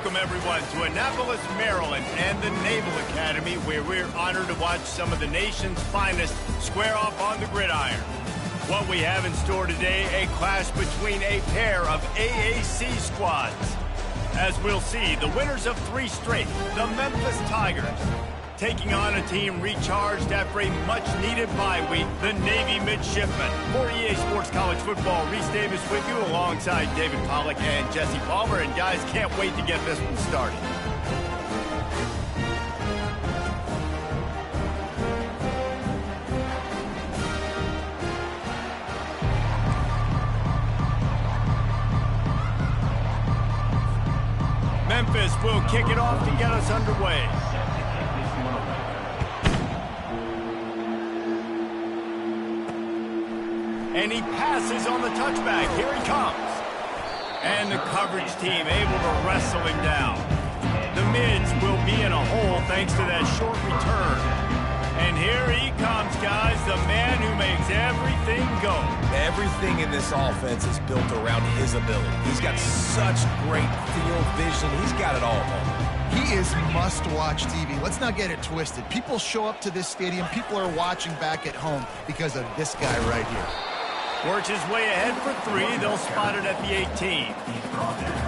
Welcome, everyone, to Annapolis, Maryland, and the Naval Academy, where we're honored to watch some of the nation's finest square off on the gridiron. What we have in store today, a clash between a pair of AAC squads. As we'll see, the winners of 3 straight, the Memphis Tigers, taking on a team recharged after a much-needed bye week, the Navy Midshipmen. For EA Sports College Football, Reese Davis with you alongside David Pollack and Jesse Palmer. And guys, can't wait to get this one started. Memphis will kick it off to get us underway. And he passes on the touchback. Here he comes. And the coverage team able to wrestle him down. The mids will be in a hole thanks to that short return. And here he comes, guys, the man who makes everything go. Everything in this offense is built around his ability. He's got such great field vision. He's got it all. He is must-watch TV. Let's not get it twisted. People show up to this stadium. People are watching back at home because of this guy right here. Works his way ahead for 3. They'll spot it at the 18.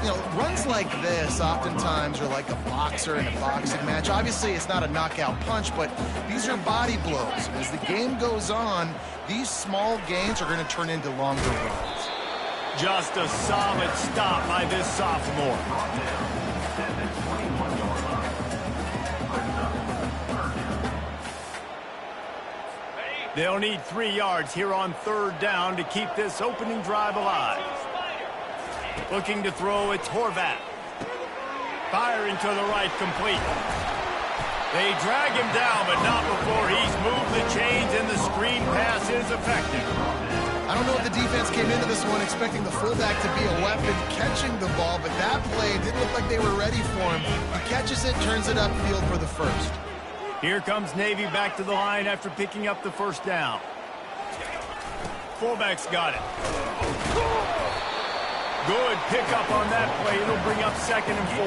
You know, runs like this oftentimes are like a boxer in a boxing match. Obviously, it's not a knockout punch, but these are body blows. As the game goes on, these small gains are going to turn into longer runs. Just a solid stop by this sophomore. They'll need 3 yards here on 3rd down to keep this opening drive alive. Looking to throw, it's Horvath. Firing to the right, complete. They drag him down, but not before he's moved the chains, and the screen pass is effective. I don't know if the defense came into this one expecting the fullback to be a weapon catching the ball, but that play didn't look like they were ready for him. He catches it, turns it upfield for the first. Here comes Navy back to the line after picking up the 1st down. Fullback's got it. Good pickup on that play. It'll bring up 2nd and 4.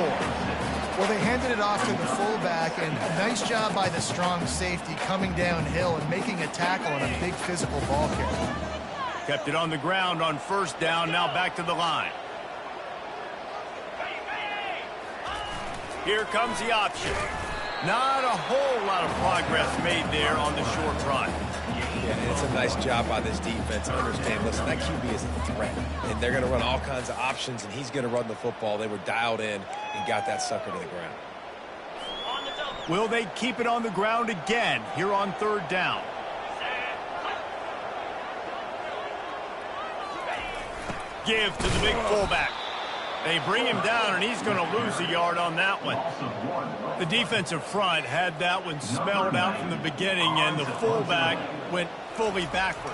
Well, they handed it off to the fullback, and a nice job by the strong safety coming downhill and making a tackle on a big physical ball carrier. Kept it on the ground on 1st down, now back to the line. Here comes the option. Not a whole lot of progress made there on the short run. Yeah, and it's a nice job by this defense to understand, listen, that QB is a threat. And they're going to run all kinds of options, and he's going to run the football. They were dialed in and got that sucker to the ground. Will they keep it on the ground again here on 3rd down? Give to the big fullback. They bring him down, and he's going to lose a yard on that one. The defensive front had that one smelled out from the beginning, and the fullback went fully backward.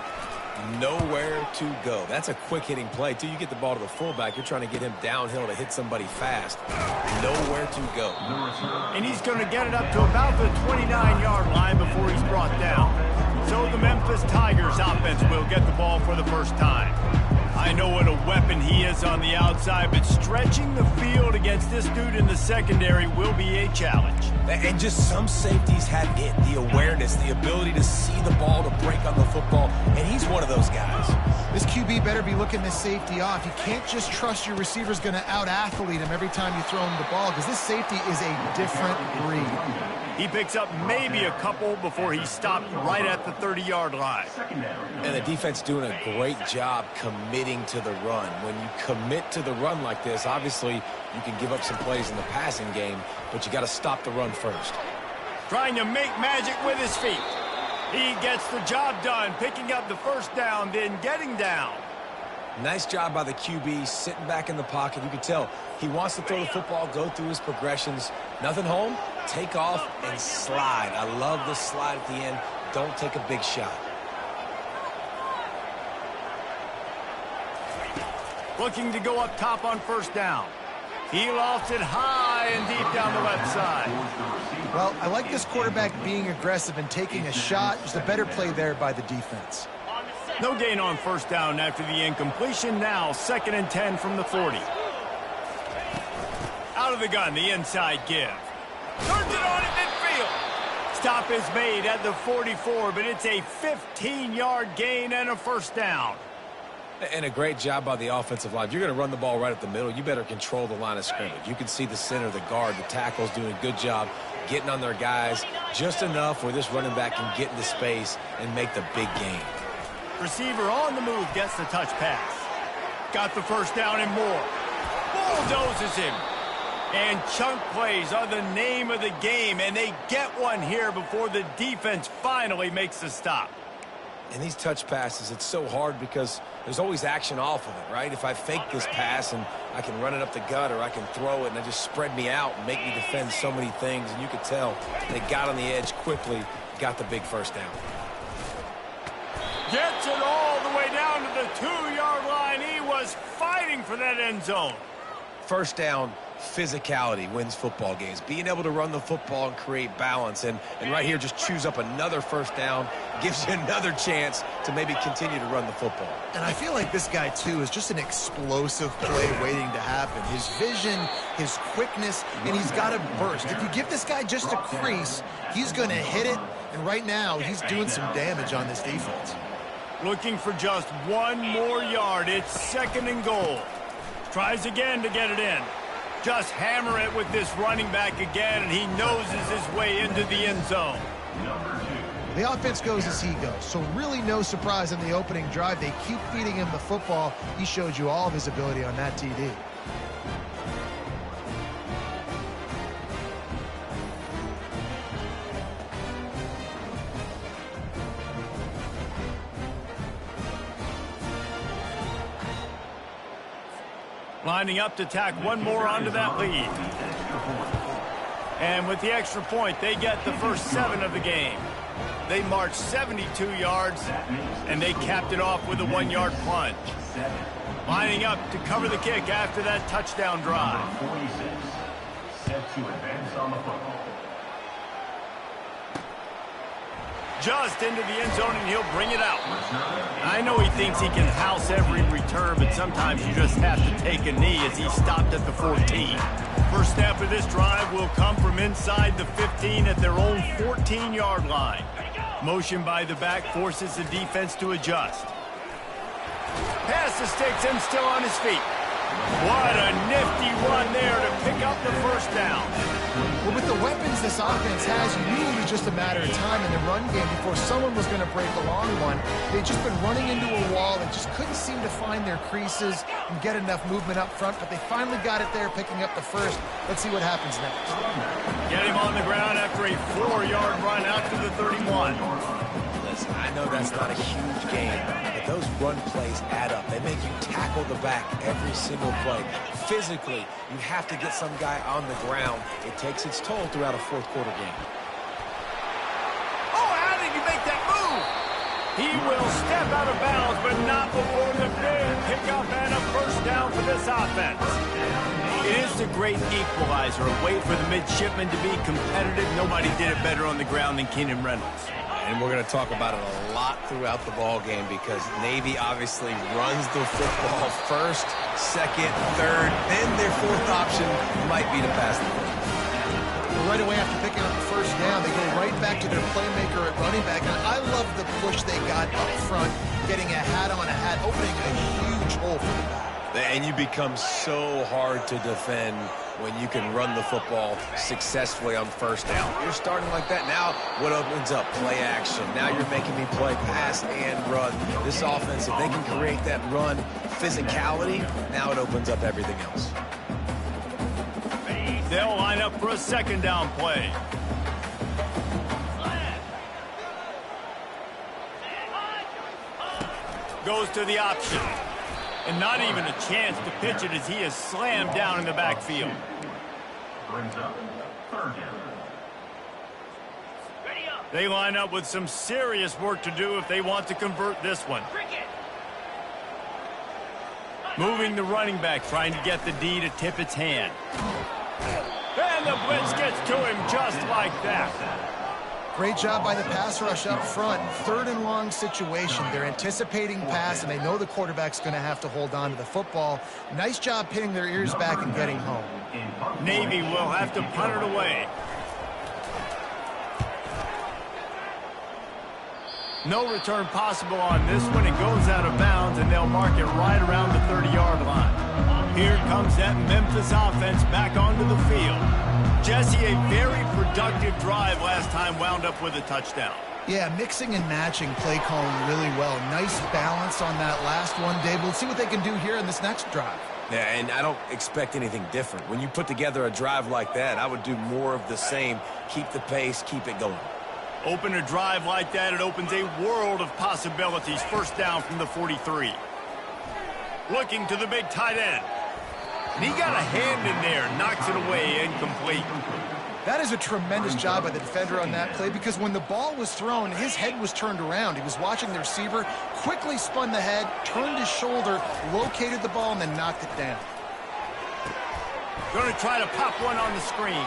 Nowhere to go. That's a quick-hitting play. Till you get the ball to the fullback, you're trying to get him downhill to hit somebody fast. Nowhere to go. And he's going to get it up to about the 29-yard line before he's brought down. So the Memphis Tigers offense will get the ball for the first time. I know what a weapon he is on the outside, but stretching the field against this dude in the secondary will be a challenge. And just some safeties have it, the awareness, the ability to see the ball, to break on the football, and he's one of those guys. This QB better be looking this safety off. You can't just trust your receiver's going to out-athlete him every time you throw him the ball, because this safety is a different breed. He picks up maybe a couple before he stopped right at the 30-yard line. And the defense doing a great job committing to the run. When you commit to the run like this, obviously you can give up some plays in the passing game, but you got to stop the run first. Trying to make magic with his feet. He gets the job done, picking up the 1st down, then getting down. Nice job by the QB, sitting back in the pocket. You can tell he wants to throw the football, go through his progressions. Nothing home, take off, and slide. I love the slide at the end. Don't take a big shot. Looking to go up top on 1st down. He lofts it high and deep down the left side. Well, I like this quarterback being aggressive and taking a shot. Just a better play there by the defense. No gain on 1st down after the incompletion. Now 2nd and 10 from the 40. Out Out of the gun, the inside give. Turns it on at midfield. Stop is made at the 44, but it's a 15-yard gain and a first down. And a great job by the offensive line. If you're going to run the ball right up the middle, you better control the line of scrimmage. You can see the center, the guard, the tackles doing a good job getting on their guys just enough where this running back can get into space and make the big gain. Receiver on the move gets the touch pass. Got the first down and more. Bulldozes him. And chunk plays are the name of the game, and they get one here before the defense finally makes the stop. And these touch passes, it's so hard because there's always action off of it, right? If I fake this pass and I can run it up the gut or I can throw it and they just spread me out and make me defend so many things, and you could tell they got on the edge quickly, got the big first down. Gets it all the way down to the 2-yard line. He was fighting for that end zone. First down, physicality wins football games. Being able to run the football and create balance. And right here, just choose up another first down, gives you another chance to maybe continue to run the football. And I feel like this guy, too, is just an explosive play waiting to happen. His vision, his quickness, and he's got a burst. If you give this guy just a crease, he's going to hit it. And right now, he's doing some damage on this defense. Looking for just one more yard. It's 2nd and goal. Tries again to get it in. Just hammer it with this running back again, and he noses his way into the end zone. The offense goes as he goes, so really no surprise in the opening drive. They keep feeding him the football. He showed you all of his ability on that TD. Lining up to tack one more onto that lead. And with the extra point, they get the first 7 of the game. They marched 72 yards, and they capped it off with a 1-yard plunge. Lining up to cover the kick after that touchdown drive. Set to advance on the football. Just into the end zone, and he'll bring it out. I know he thinks he can house every return, but sometimes you just have to take a knee as he stopped at the 14. First snap of this drive will come from inside the 15 at their own 14-yard line. Motion by the back forces the defense to adjust. Pass to Sticks and still on his feet. What a nifty run there to pick up the first down. Well, with the weapons this offense has, you knew it was just a matter of time in the run game before someone was going to break a long one. They'd just been running into a wall and just couldn't seem to find their creases and get enough movement up front, but they finally got it there, picking up the first. Let's see what happens next. Get him on the ground after a 4-yard run out to the 31. Listen, I know that's not a huge gain, but those run plays add up. They make you tackle the back every single play. Physically, you have to get some guy on the ground. It takes its toll throughout a fourth-quarter game. Oh, how did he make that move? He will step out of bounds, but not before the big pickup and a first down for this offense. It is the great equalizer, a way for the midshipmen to be competitive. Nobody did it better on the ground than Keenan Reynolds. And we're going to talk about it a lot throughout the ball game because Navy obviously runs the football first, second, third, then their fourth option might be to pass the ball. Well, right away after picking up the first down, they go right back to their playmaker at running back. And I love the push they got up front, getting a hat on a hat, opening a huge hole for the back. And you become so hard to defend when you can run the football successfully on first down. You're starting like that. Now what opens up? Play action. Now you're making me play pass and run. This offense, if they can create that run physicality, now it opens up everything else. They'll line up for a second down play. Goes to the option. And not even a chance to pitch it as he is slammed down in the backfield. Brings up 3rd down. They line up with some serious work to do if they want to convert this one. Moving the running back, trying to get the D to tip its hand. And the blitz gets to him just like that. Great job by the pass rush up front. 3rd and long situation. They're anticipating pass, and they know the quarterback's going to have to hold on to the football. Nice job pinning their ears back and getting home. Navy will have to punt it away. No return possible on this one. It goes out of bounds, and they'll mark it right around the 30-yard line. Here comes that Memphis offense back onto the field. Jesse, a very productive drive last time wound up with a touchdown. Yeah, mixing and matching play calling really well. Nice balance on that last one, Dave. We'll see what they can do here in this next drive. Yeah, and I don't expect anything different. When you put together a drive like that, I would do more of the same. Keep the pace, keep it going. Open a drive like that, it opens a world of possibilities. First down from the 43. Looking to the big tight end. And he got a hand in there, knocks it away, incomplete. That is a tremendous job by the defender on that play, because when the ball was thrown, his head was turned around. He was watching the receiver, quickly spun the head, turned his shoulder, located the ball, and then knocked it down. Going to try to pop one on the screen.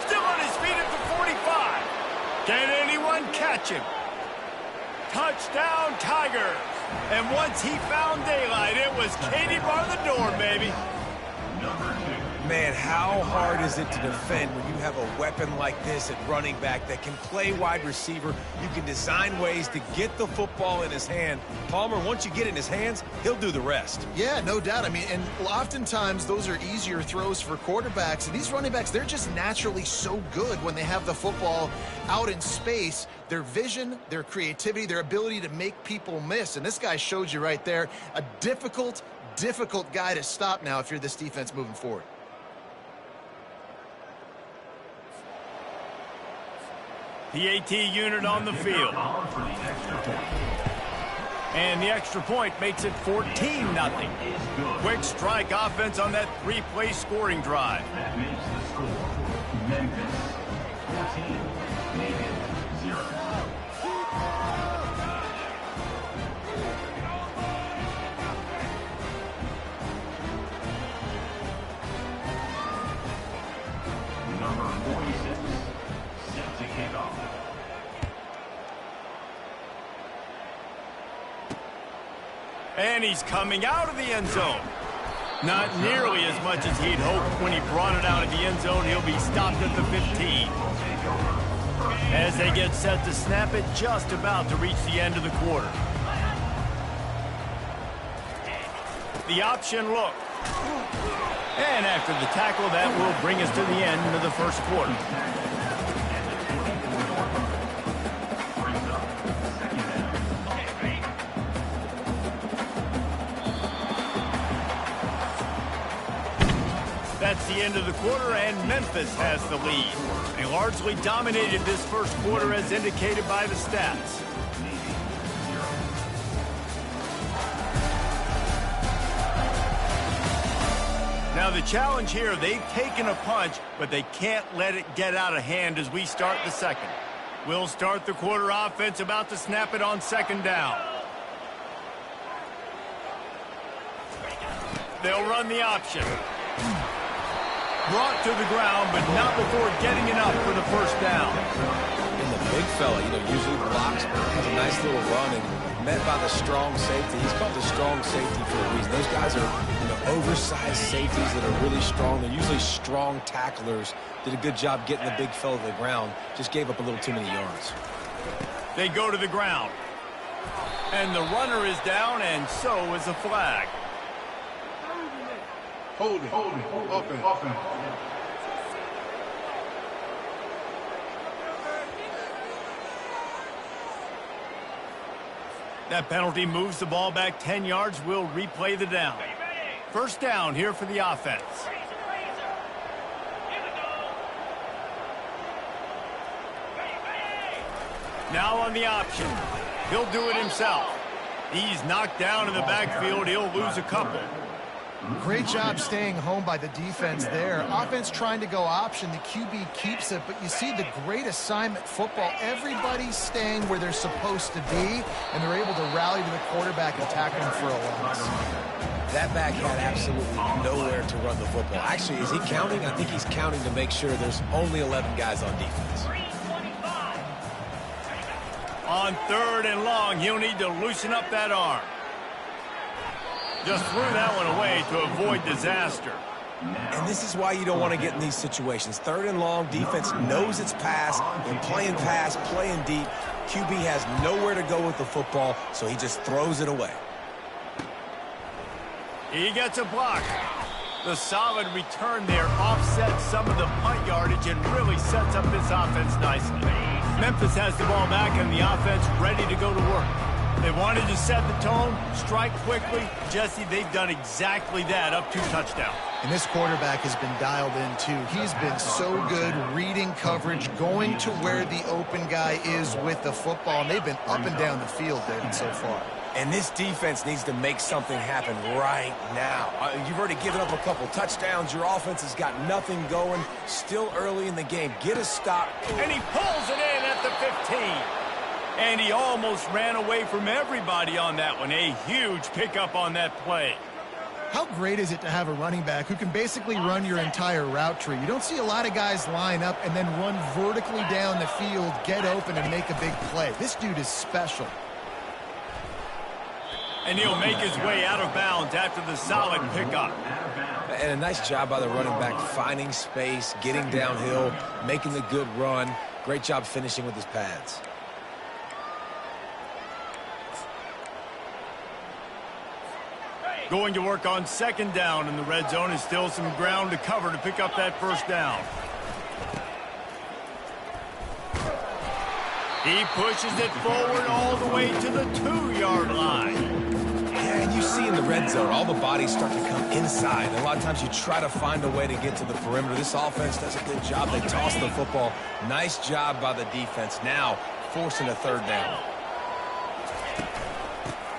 Still on his feet at the 45. Can anyone catch him? Touchdown, Tigers. And once he found daylight, it was Katie bar the door, baby. Man, how hard is it to defend when you have a weapon like this at running back that can play wide receiver? You can design ways to get the football in his hand. Palmer, once you get it in his hands, he'll do the rest. Yeah, no doubt. I mean, and oftentimes those are easier throws for quarterbacks. And these running backs, they're just naturally so good when they have the football out in space. Their vision, their creativity, their ability to make people miss. And this guy showed you right there, a difficult guy to stop now if you're this defense moving forward. The AT unit on the field. And the extra point makes it 14-0. Quick strike offense on that 3-play scoring drive. That makes the score Memphis 14, Navy 0. Number 46, set to kick off. And he's coming out of the end zone. Not nearly as much as he'd hoped when he brought it out of the end zone. He'll be stopped at the 15. As they get set to snap it, just about to reach the end of the quarter. The option look. And after the tackle, that will bring us to the end of the first quarter. That's the end of the quarter, and Memphis has the lead. They largely dominated this first quarter as indicated by the stats. Now the challenge here, they've taken a punch, but they can't let it get out of hand as we start the second. We'll start the quarter offense, about to snap it on second down. They'll run the option. Brought to the ground, but not before getting enough for the first down. And the big fella, usually blocks, has a nice little run, and met by the strong safety. He's called the strong safety for a reason. Those guys are, oversized safeties that are really strong. They're usually strong tacklers. Did a good job getting the big fella to the ground. Just gave up a little too many yards. They go to the ground. And the runner is down, and so is the flag. Holding. Offense. That penalty moves the ball back 10 yards. We'll replay the down. First down here for the offense. Now on the option. He'll do it himself. He's knocked down in the backfield. He'll lose a couple. Great job staying home by the defense there. Offense trying to go option. The QB keeps it, but you see the great assignment football. Everybody's staying where they're supposed to be, and they're able to rally to the quarterback and tackle him for a loss. That back had absolutely nowhere to run the football. Actually, is he counting? I think he's counting to make sure there's only 11 guys on defense. On 3rd and long, he'll need to loosen up that arm. Just threw that one away to avoid disaster. And this is why you don't want to get in these situations. 3rd and long, defense knows it's pass. They're playing pass, playing deep. QB has nowhere to go with the football, so he just throws it away. He gets a block. The solid return there offsets some of the punt yardage and really sets up this offense nicely. Memphis has the ball back and the offense ready to go to work. They wanted to set the tone, strike quickly. Jesse, they've done exactly that, up 2 touchdowns. And this quarterback has been dialed in, too. He's been so good reading coverage, going to where the open guy is with the football, and they've been up and down the field, David, so far. And this defense needs to make something happen right now. You've already given up a couple touchdowns. Your offense has got nothing going. Still early in the game. Get a stop. And he pulls it in at the 15. And he almost ran away from everybody on that one. A huge pickup on that play. How great is it to have a running back who can basically run your entire route tree? You don't see a lot of guys line up and then run vertically down the field, get open, and make a big play. This dude is special. And he'll make his way out of bounds after the solid pickup. And a nice job by the running back, finding space, getting downhill, making the good run. Great job finishing with his pads. Going to work on 2nd down in the red zone, and still some ground to cover to pick up that 1st down. He pushes it forward all the way to the 2-yard line. Yeah, and you see in the red zone, all the bodies start to come inside. And a lot of times you try to find a way to get to the perimeter. This offense does a good job. They toss the football. Nice job by the defense. Now forcing a 3rd down.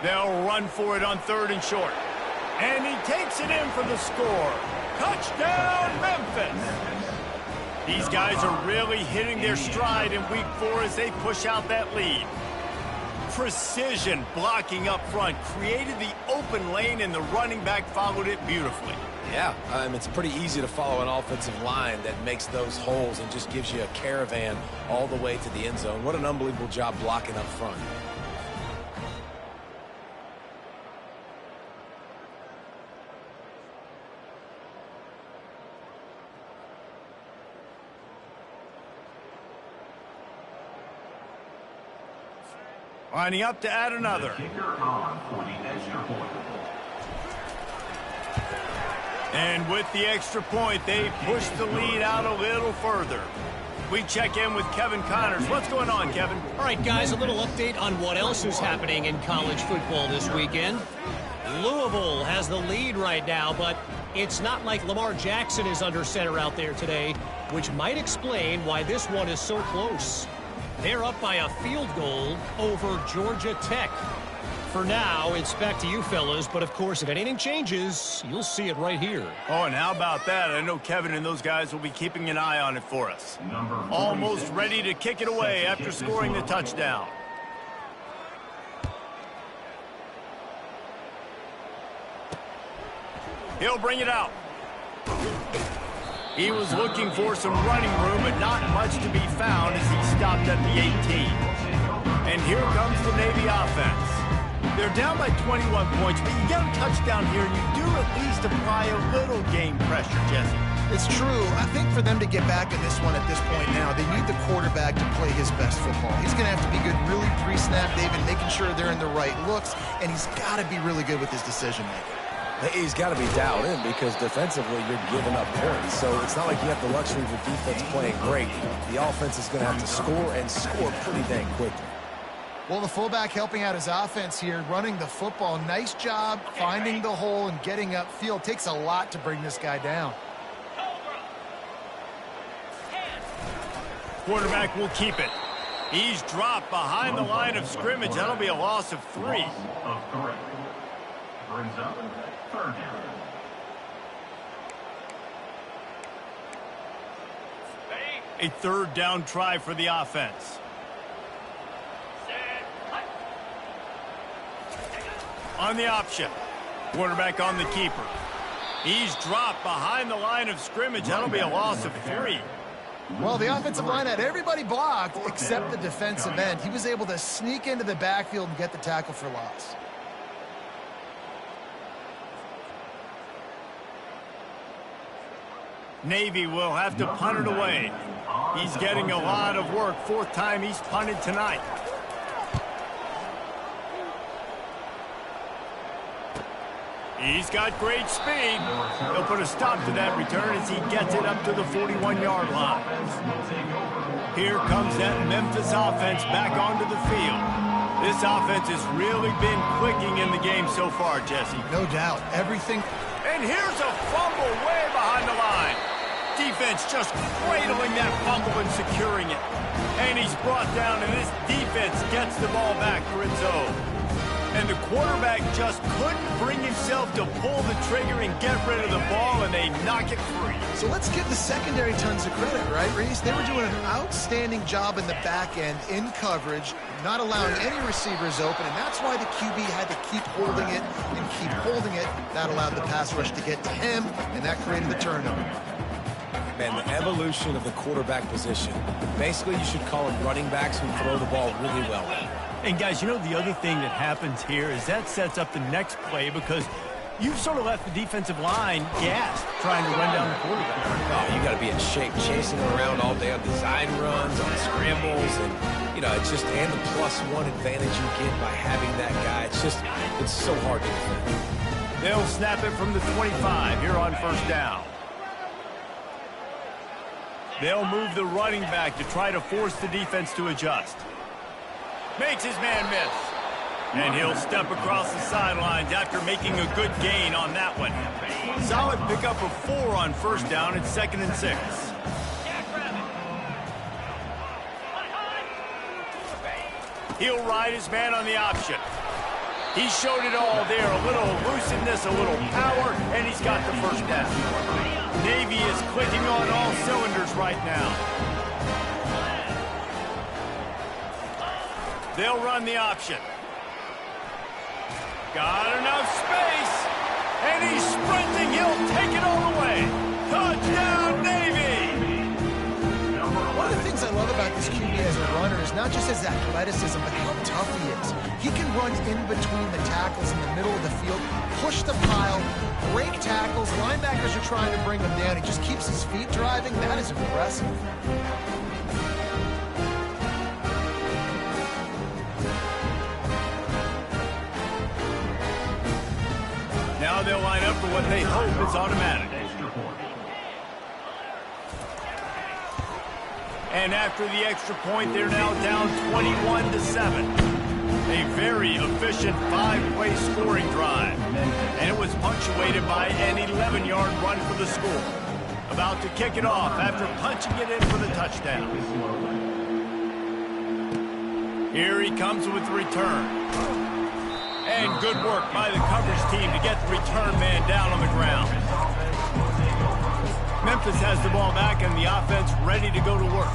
They'll run for it on 3rd and short. And he takes it in for the score. Touchdown, Memphis! These guys are really hitting their stride in week 4 as they push out that lead. Precision blocking up front created the open lane, and the running back followed it beautifully. Yeah, it's pretty easy to follow an offensive line that makes those holes and just gives you a caravan all the way to the end zone. What an unbelievable job blocking up front. Lining up to add another. Kicker on for the extra point. And with the extra point, they push the lead out a little further. We check in with Kevin Connors. What's going on, Kevin? All right, guys, a little update on what else is happening in college football this weekend. Louisville has the lead right now, but it's not like Lamar Jackson is under center out there today, which might explain why this one is so close. They're up by a field goal over Georgia Tech. For now, it's back to you fellas, but of course, if anything changes, you'll see it right here. Oh, and how about that? I know Kevin and those guys will be keeping an eye on it for us. Almost ready to kick it away after scoring the touchdown. He'll bring it out. He was looking for some running room, but not much to be found as he stopped at the 18. And here comes the Navy offense. They're down by 21 points, but you get a touchdown here, and you do at least apply a little game pressure, Jesse. It's true. I think for them to get back in this one at this point now, they need the quarterback to play his best football. He's going to have to be good really pre-snap, David, making sure they're in the right looks, and he's got to be really good with his decision-making. He's got to be dialed in because defensively you're giving up points. So it's not like you have the luxury of your defense playing great. The offense is going to have to score and score pretty dang quickly. Well, the fullback helping out his offense here, running the football. Nice job finding the hole and getting upfield. Takes a lot to bring this guy down. Quarterback will keep it. He's dropped behind the line of scrimmage. That'll be a loss of 3. Brings up 3rd down. A third down try for the offense. On the option. Quarterback on the keeper. He's dropped behind the line of scrimmage. That'll be a loss of 3. Well, the offensive line had everybody blocked except the defensive end. He was able to sneak into the backfield and get the tackle for loss. Navy will have to punt it away. He's getting a lot of work. 4th time he's punted tonight. He's got great speed. He'll put a stop to that return as he gets it up to the 41-yard line. Here comes that Memphis offense back onto the field. This offense has really been clicking in the game so far, Jesse. No doubt. Everything. And here's a fumble way behind the line. Defense just cradling that fumble and securing it. And he's brought down, and this defense gets the ball back for its own. And the quarterback just couldn't bring himself to pull the trigger and get rid of the ball, and they knock it free. So let's give the secondary tons of credit, right, Reese? They were doing an outstanding job in the back end, in coverage, not allowing any receivers open, and that's why the QB had to keep holding it and keep holding it. That allowed the pass rush to get to him, and that created the turnover. Man, the evolution of the quarterback position. Basically, you should call them running backs who throw the ball really well. And, guys, you know, the other thing that happens here is that sets up the next play because you've sort of left the defensive line gassed trying to run down the quarterback. Oh, you got to be in shape, chasing him around all day on design runs, on scrambles, and, you know, it's just, and the +1 advantage you get by having that guy. It's so hard to defend. They'll snap it from the 25 here on 1st down. They'll move the running back to try to force the defense to adjust. Makes his man miss. And he'll step across the sidelines after making a good gain on that one. Solid pickup of 4 on 1st down. It's 2nd and 6. He'll ride his man on the option. He showed it all there. A little elusiveness, a little power, and he's got the 1st down. Navy is clicking on all cylinders right now. They'll run the option. Got enough space. And he's sprinting. He'll take it all the way. Touchdown, Navy! One of the things I love about this QB as a runner is not just his athleticism, but how tough he is. He can run in between the tackles in the middle of the field, push the pile, break tackles. Linebackers are trying to bring him down. He just keeps his feet driving. That is impressive. Now they'll line up for what they hope is automatic. And after the extra point, they're now down 21-7. A very efficient 5-play scoring drive. And it was punctuated by an 11-yard run for the score. About to kick it off after punching it in for the touchdown. Here he comes with the return. And good work by the coverage team to get the return man down on the ground. Memphis has the ball back and the offense ready to go to work.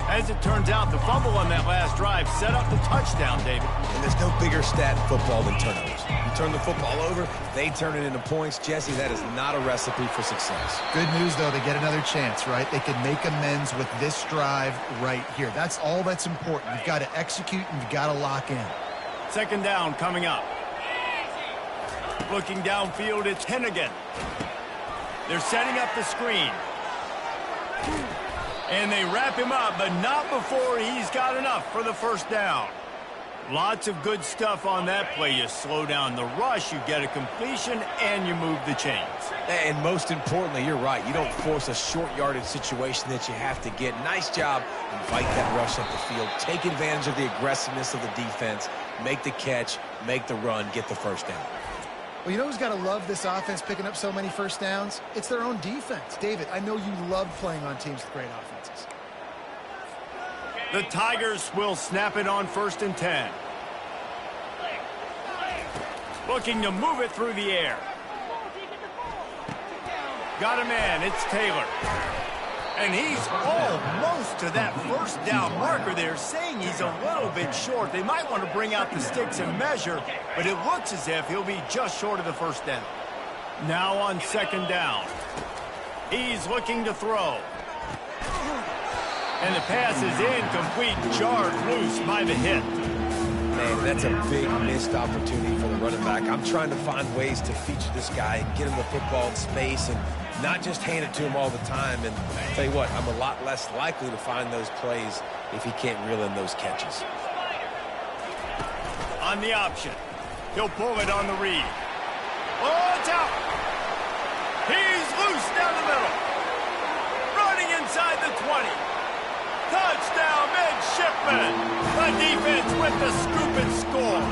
As it turns out, the fumble on that last drive set up the touchdown, David. And there's no bigger stat in football than turnovers. You turn the football over, they turn it into points. Jesse, that is not a recipe for success. Good news, though, they get another chance, right? They can make amends with this drive right here. That's all that's important. You've got to execute and you've got to lock in. 2nd down coming up. Looking downfield, it's Hennigan. They're setting up the screen. And they wrap him up, but not before he's got enough for the 1st down. Lots of good stuff on that play. You slow down the rush, you get a completion, and you move the chains. And most importantly, you're right. You don't force a short yardage situation that you have to get. Nice job. Invite that rush up the field. Take advantage of the aggressiveness of the defense. Make the catch, make the run, get the 1st down. Well, you know who's got to love this offense picking up so many 1st downs? It's their own defense. David, I know you love playing on teams with great offenses. The Tigers will snap it on 1st and 10. Looking to move it through the air. Got a man. It's Taylor. And he's almost to that first down marker there, saying he's a little bit short. They might want to bring out the sticks and measure, but it looks as if he'll be just short of the first down. Now on second down. He's looking to throw. And the pass is incomplete, jarred loose by the hit. Man, that's a big missed opportunity for the running back. I'm trying to find ways to feature this guy and get him the football in space and not just hand it to him all the time. And I'll tell you what, I'm a lot less likely to find those plays if he can't reel in those catches. On the option. He'll pull it on the read. Oh, it's out. He's loose down the middle. Running inside the 20. Touchdown, midshipman. The defense with the scoop and score.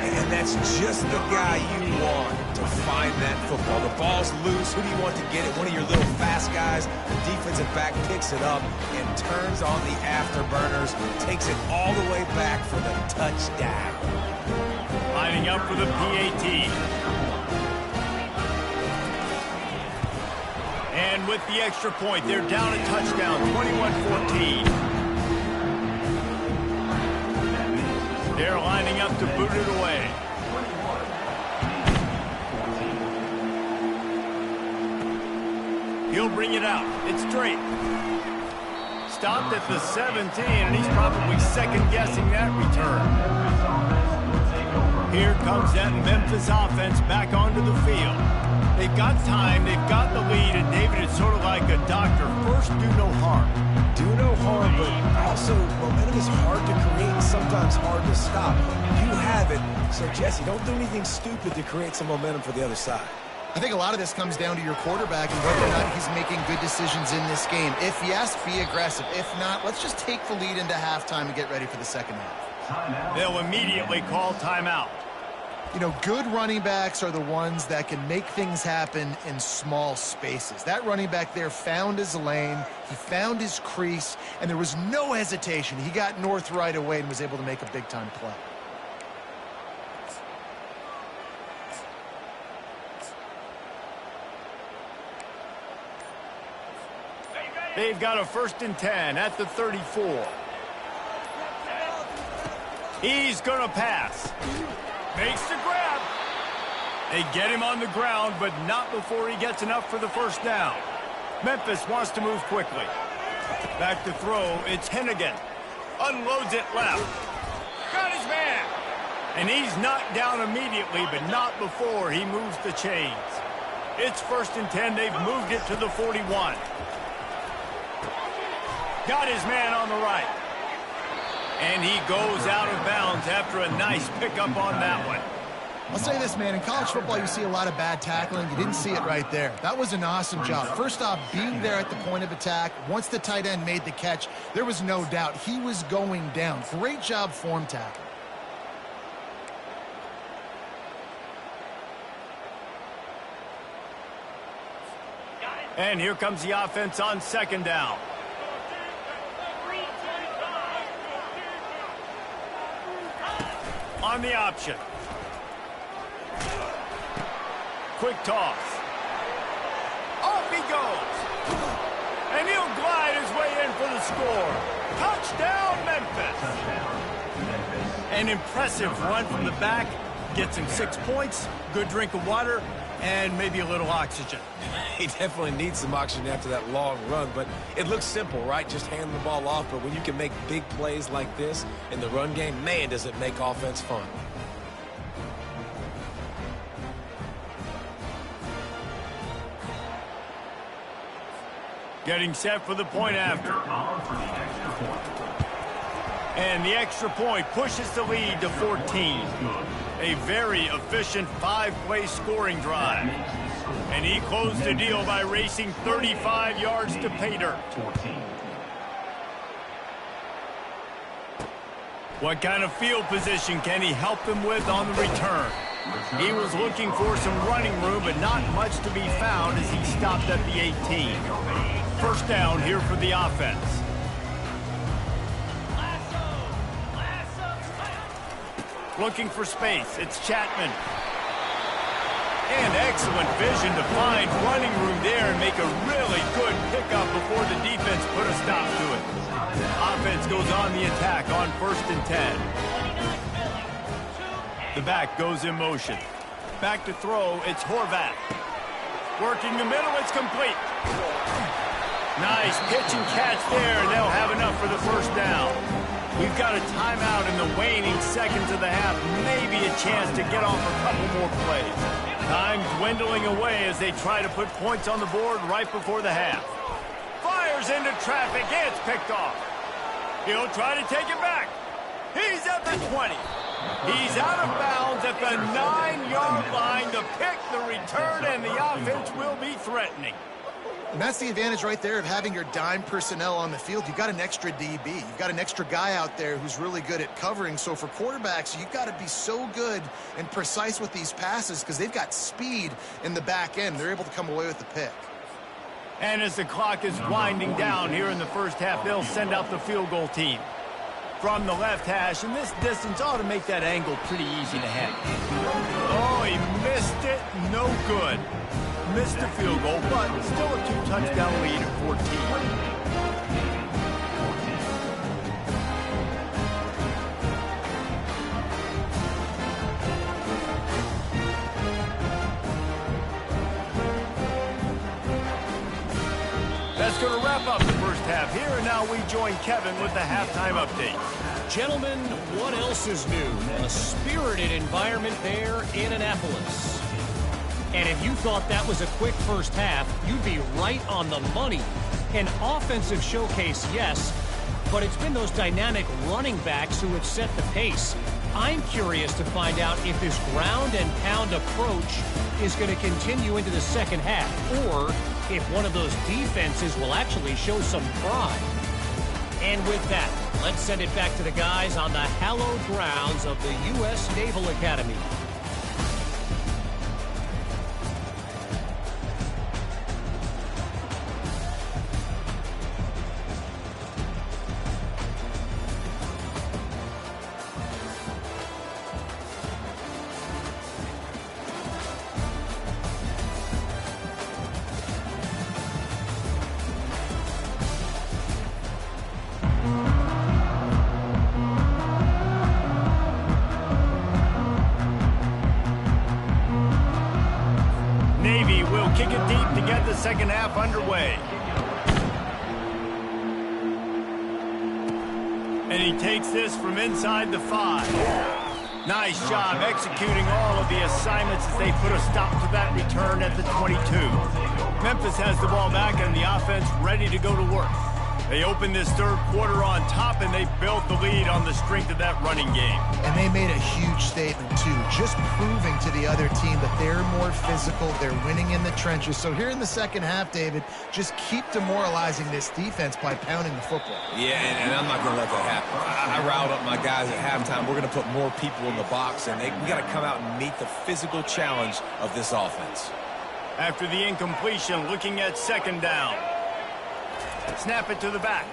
And that's just the guy you want to find that football. The ball's loose. Who do you want to get it? One of your little fast guys. The defensive back picks it up and turns on the afterburners. Takes it all the way back for the touchdown. Lining up for the PAT. And with the extra point, they're down a touchdown, 21-14. They're lining up to boot it away. He'll bring it out. It's Drake. Stopped at the 17, and he's probably second-guessing that return. Here comes that Memphis offense back onto the field. They've got time, they've got the lead, and David, it's sort of like a doctor. First, do no harm. Do no harm, but also momentum is hard to create and sometimes hard to stop. You have it, so Jesse, don't do anything stupid to create some momentum for the other side. I think a lot of this comes down to your quarterback and whether or not he's making good decisions in this game. If yes, be aggressive. If not, let's just take the lead into halftime and get ready for the second half. They'll immediately call timeout. You know, good running backs are the ones that can make things happen in small spaces. That running back there found his lane, he found his crease, and there was no hesitation. He got north right away and was able to make a big-time play. They've got a 1st and 10 at the 34. He's going to pass. Makes the grab. They get him on the ground, but not before he gets enough for the first down. Memphis wants to move quickly. Back to throw, it's Hennigan. Unloads it left. Got his man. And he's knocked down immediately, but not before he moves the chains. It's 1st and 10. They've moved it to the 41. Got his man on the right. And he goes out of bounds after a nice pickup on that one. I'll say this, man. In college football, you see a lot of bad tackling. You didn't see it right there. That was an awesome job. First off, being there at the point of attack. Once the tight end made the catch, there was no doubt he was going down. Great job form tackle. And here comes the offense on second down. On the option. Quick toss. Off he goes. And he'll glide his way in for the score. Touchdown, Memphis. An impressive run from the back. Gets him 6 points, good drink of water, and maybe a little oxygen. He definitely needs some oxygen after that long run, but it looks simple, right? Just hand the ball off, but when you can make big plays like this in the run game, man, does it make offense fun. Getting set for the point after. And the extra point pushes the lead to 14. A very efficient 5-play scoring drive. And he closed the deal by racing 35 yards to pay dirt. What kind of field position can he help them with on the return? He was looking for some running room, but not much to be found as he stopped at the 18. First down here for the offense. Looking for space. It's Chapman. And excellent vision to find running room there and make a really good pickup before the defense put a stop to it. Offense goes on the attack on 1st and 10. The back goes in motion. Back to throw, it's Horvath. Working the middle, it's complete. Nice pitch and catch there, and they'll have enough for the first down. We've got a timeout in the waning seconds of the half, maybe a chance to get off a couple more plays. Time dwindling away as they try to put points on the board right before the half. Fires into traffic, it's picked off. He'll try to take it back. He's at the 20. He's out of bounds at the 9-yard line. The pick, the return, and the offense will be threatening. And that's the advantage right there of having your dime personnel on the field. You've got an extra DB. You've got an extra guy out there who's really good at covering. So for quarterbacks, you've got to be so good and precise with these passes because they've got speed in the back end. They're able to come away with the pick. And as the clock is winding down here in the first half, they'll send out the field goal team. From the left hash, and this distance ought to make that angle pretty easy to hit. Oh, he missed it. No good. Missed the field goal, but still a 2-touchdown lead at 14. That's going to wrap up the first half here, and now we join Kevin with the halftime update. Gentlemen, what else is new? A spirited environment there in Annapolis. And if you thought that was a quick first half, you'd be right on the money. An offensive showcase, yes, but it's been those dynamic running backs who have set the pace. I'm curious to find out if this ground and pound approach is going to continue into the second half, or if one of those defenses will actually show some pride. And with that, let's send it back to the guys on the hallowed grounds of the U.S. Naval Academy. Navy will kick it deep to get the second half underway. And he takes this from inside the 5. Nice job executing all of the assignments as they put a stop to that return at the 22. Memphis has the ball back and the offense ready to go to work. They open this third quarter on top, and they built the lead on the strength of that running game. And they made a huge statement, too, just proving to the other team that they're more physical, they're winning in the trenches. So here in the second half, David, just keep demoralizing this defense by pounding the football. Yeah, and I'm not going to let that happen. I riled up my guys at halftime. We're going to put more people in the box, and we got to come out and meet the physical challenge of this offense. After the incompletion, looking at second down. Snap it to the back.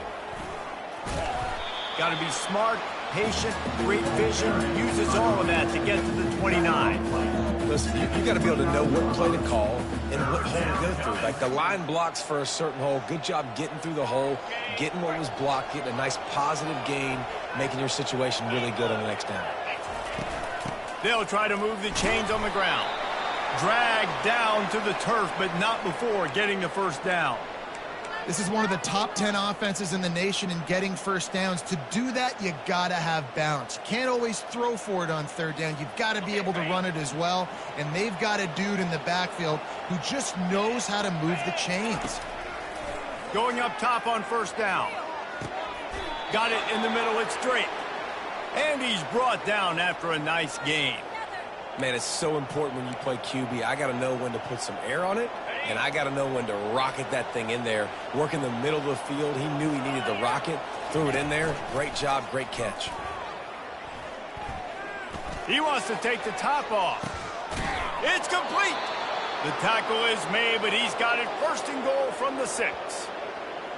Got to be smart, patient, great vision. Uses all of that to get to the 29. Listen, you got to be able to know what play to call and what hole to go through. Like the line blocks for a certain hole. Good job getting through the hole, getting what was blocked, getting a nice positive gain, making your situation really good on the next down. They'll try to move the chains on the ground. Dragged down to the turf, but not before getting the first down. This is one of the top 10 offenses in the nation in getting first downs. To do that, you got to have balance. You can't always throw for it on third down. You've got to be able to run it as well. And they've got a dude in the backfield who just knows how to move the chains. Going up top on first down. Got it in the middle, it's Drake. And he's brought down after a nice game. Man, it's so important when you play QB. I got to know when to put some air on it, and I got to know when to rocket that thing in there. Work in the middle of the field. He knew he needed the rocket, threw it in there. Great job, great catch. He wants to take the top off. It's complete. The tackle is made, but he's got it first and goal from the 6.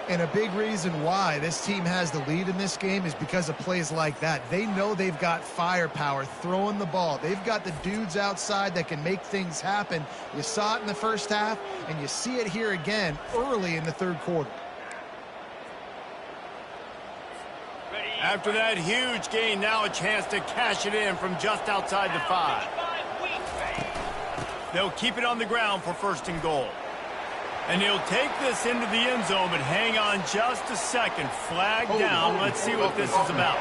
And a big reason why this team has the lead in this game is because of plays like that. They know they've got firepower throwing the ball. They've got the dudes outside that can make things happen. You saw it in the first half, and you see it here again early in the third quarter. After that huge gain, now a chance to cash it in from just outside the 5. They'll keep it on the ground for 1st and goal. And he'll take this into the end zone, but hang on just a second. Flag down. Let's see what this is about.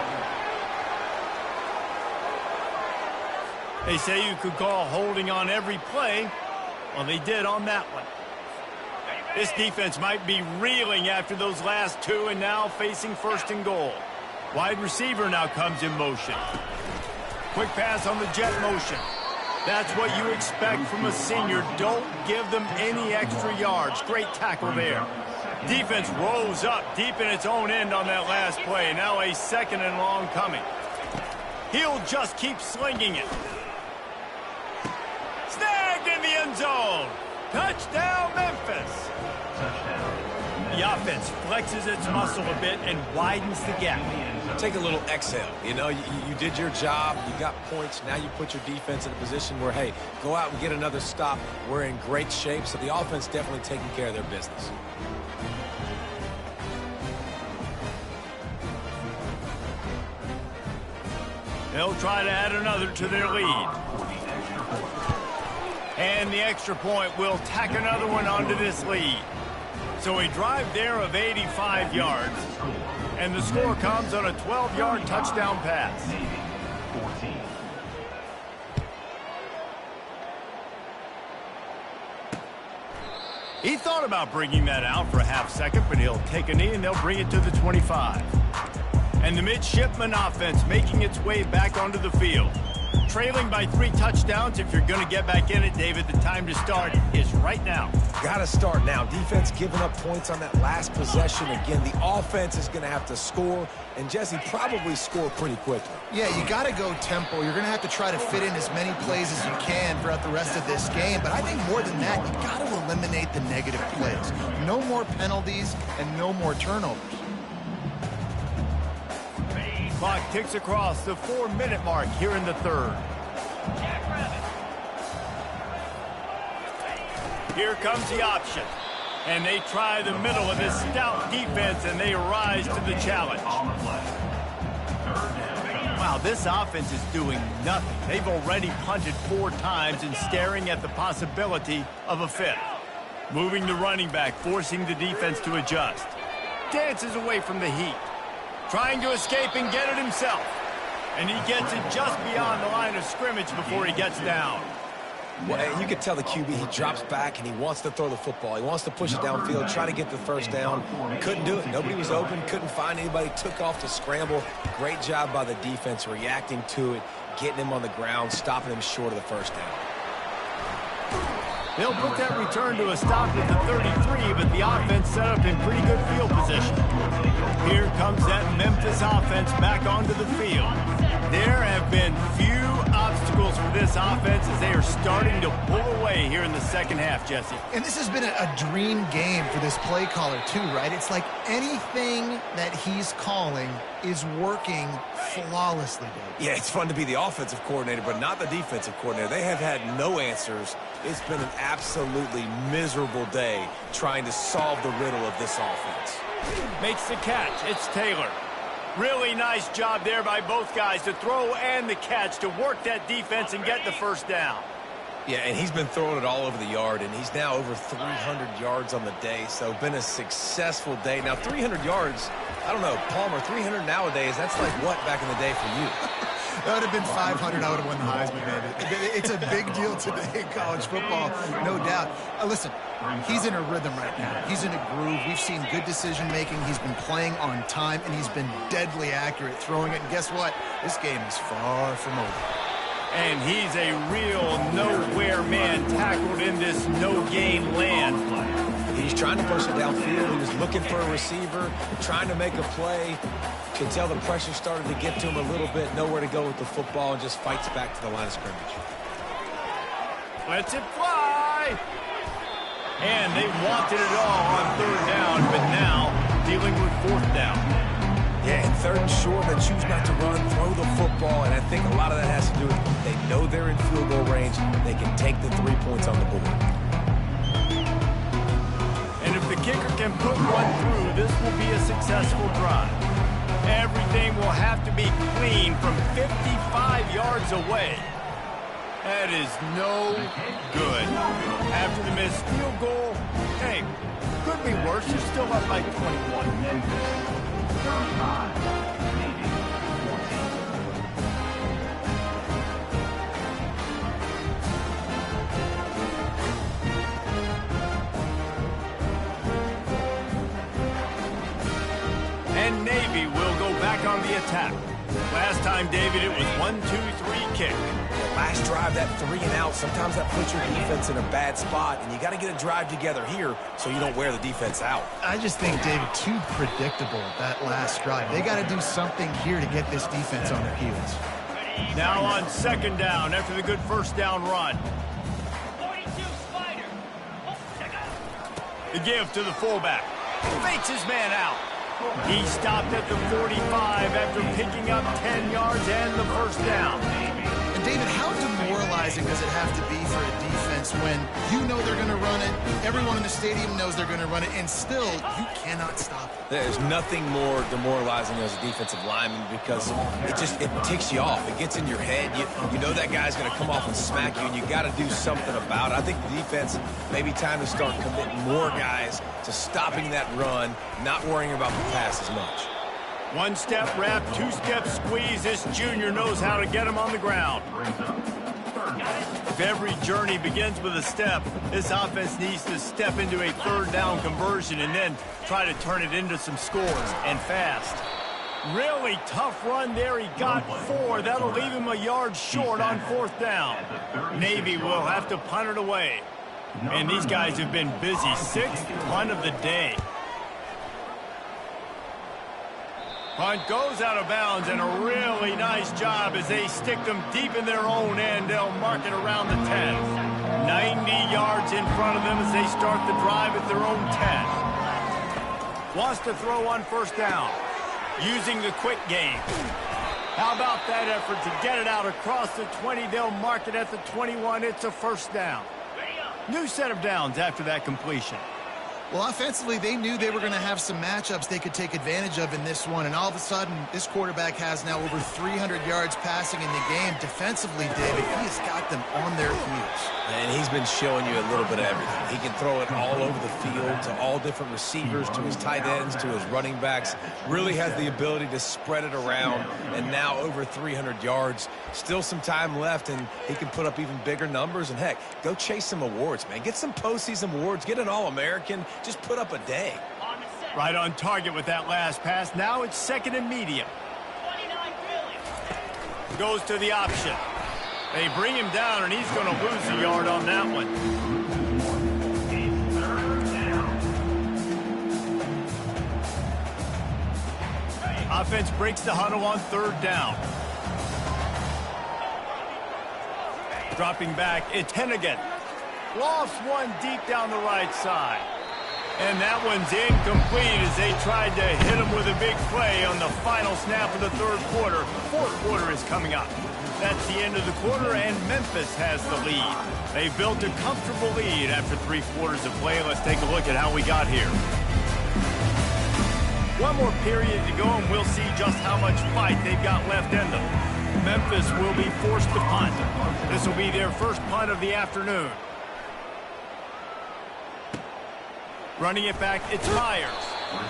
They say you could call holding on every play. Well, they did on that one. This defense might be reeling after those last 2 and now facing 1st and goal. Wide receiver now comes in motion. Quick pass on the jet motion. That's what you expect from a senior. Don't give them any extra yards. Great tackle there. Defense rolls up deep in its own end on that last play. Now a 2nd and long coming. He'll just keep slinging it. Snagged in the end zone. Touchdown, Memphis. The offense flexes its muscle a bit and widens the gap. Take a little exhale. You know, you did your job. You got points. Now you put your defense in a position where, hey, go out and get another stop. We're in great shape. So the offense definitely taking care of their business. They'll try to add another to their lead. And the extra point will tack another one onto this lead. So a drive there of 85 yards. And the score comes on a 12-yard touchdown pass. He thought about bringing that out for a half second, but he'll take a knee and they'll bring it to the 25. And the midshipman offense making its way back onto the field. Trailing by 3 touchdowns. If you're going to get back in it, David, the time to start is right now. Got to start now. Defense giving up points on that last possession. Again, the offense is going to have to score, and Jesse probably score pretty quickly. Yeah, you got to go tempo. You're going to have to try to fit in as many plays as you can throughout the rest of this game. But I think more than that, you got to eliminate the negative plays. No more penalties and no more turnovers. Clock ticks across the 4-minute mark here in the third. Here comes the option. And they try the middle of this stout defense, and they rise to the challenge. Wow, this offense is doing nothing. They've already punted 4 times and staring at the possibility of a 5th. Moving the running back, forcing the defense to adjust. Dances away from the heat. Trying to escape and get it himself. And he gets it just beyond the line of scrimmage before he gets down. Well, you can tell the QB, he drops back and he wants to throw the football. He wants to push it downfield, try to get the first down. Couldn't do it. Nobody was open, couldn't find anybody, took off to scramble. Great job by the defense reacting to it, getting him on the ground, stopping him short of the first down. They'll put that return to a stop at the 33, but the offense set up in pretty good field position. Here comes that Memphis offense back onto the field. There have been few obstacles for this offense as they are starting to pull away here in the second half, Jesse. And this has been a dream game for this play caller too, right? It's like anything that he's calling is working flawlessly, Dave. Yeah, it's fun to be the offensive coordinator, but not the defensive coordinator. They have had no answers. It's been an absolutely miserable day trying to solve the riddle of this offense. Makes the catch. It's Taylor. Really nice job there by both guys to throw and the catch to work that defense and get the first down. Yeah, and he's been throwing it all over the yard, and he's now over 300 yards on the day, so been a successful day. Now, 300 yards, I don't know, Palmer, 300 nowadays, that's like what back in the day for you? That would have been 500. I would have won the Heisman, man. It's a big deal today in college football, no doubt. Listen, he's in a rhythm right now. He's in a groove. We've seen good decision-making. He's been playing on time, and he's been deadly accurate throwing it. And guess what? This game is far from over. And he's a real nowhere man tackled in this no-gain land. He's trying to push it downfield. He was looking for a receiver, trying to make a play. Can tell the pressure started to get to him a little bit. Nowhere to go with the football and just fights back to the line of scrimmage. Lets it fly. And they wanted it all on third down, but now dealing with fourth down. Yeah, and third and short, they choose not to run, throw the football, and I think a lot of that has to do with they know they're in field goal range. They can take the 3 points on the board. And if the kicker can put one through, this will be a successful drive. Everything will have to be clean from 55 yards away. That is no good. After the missed field goal, hey, could be worse. You're still up by 21. And Navy will go back on the attack. Last time, David, it was 1-2-3 kick. Last drive, that 3 and out, sometimes that puts your defense in a bad spot, and you got to get a drive together here so you don't wear the defense out. I just think, David, too predictable, that last drive. They got to do something here to get this defense on their heels. Now on second down after the good first down run. The give to the fullback. Fakes his man out. He stopped at the 45 after picking up 10 yards and the first down. And David, how demoralizing does it have to be for a defense when you know they're going to run it, everyone in the stadium knows they're going to run it, and still you cannot stop it? There's nothing more demoralizing as a defensive lineman because it ticks you off. It gets in your head. You know that guy's going to come off and smack you, and you got to do something about it. I think the defense maybe time to start committing more guys to stopping that run, not worrying about the pass as much. One-step wrap, two-step squeeze. This junior knows how to get him on the ground. If every journey begins with a step, this offense needs to step into a third down conversion and then try to turn it into some scores, and fast. Really tough run there. He got 4. That'll leave him a yard short on fourth down. Navy will have to punt it away. And these guys have been busy. 6th punt of the day. Punt goes out of bounds, and a really nice job as they stick them deep in their own end. They'll mark it around the 10. 90 yards in front of them as they start the drive at their own 10. Wants to throw on first down, using the quick game. How about that effort to get it out across the 20? They'll mark it at the 21. It's a first down. New set of downs after that completion. Well, offensively, they knew they were going to have some matchups they could take advantage of in this one, and all of a sudden, this quarterback has now over 300 yards passing in the game. Defensively, David, he has got them on their heels. And he's been showing you a little bit of everything. He can throw it all over the field to all different receivers, to his tight ends, to his running backs. Really has the ability to spread it around, and now over 300 yards. Still some time left, and he can put up even bigger numbers. And, heck, go chase some awards, man. Get some postseason awards. Get an All-American. Just put up a day. Right on target with that last pass. Now it's second and medium. Goes to the option. They bring him down, and he's going to lose a yard on that one. Offense breaks the huddle on third down. Dropping back, it's Hennigan. Lofts one deep down the right side. And that one's incomplete as they tried to hit him with a big play on the final snap of the third quarter. Fourth quarter is coming up. That's the end of the quarter, and Memphis has the lead. They built a comfortable lead after 3 quarters of play. Let's take a look at how we got here. One more period to go, and we'll see just how much fight they've got left in them. Memphis will be forced to punt. This will be their first punt of the afternoon. Running it back, it's Myers.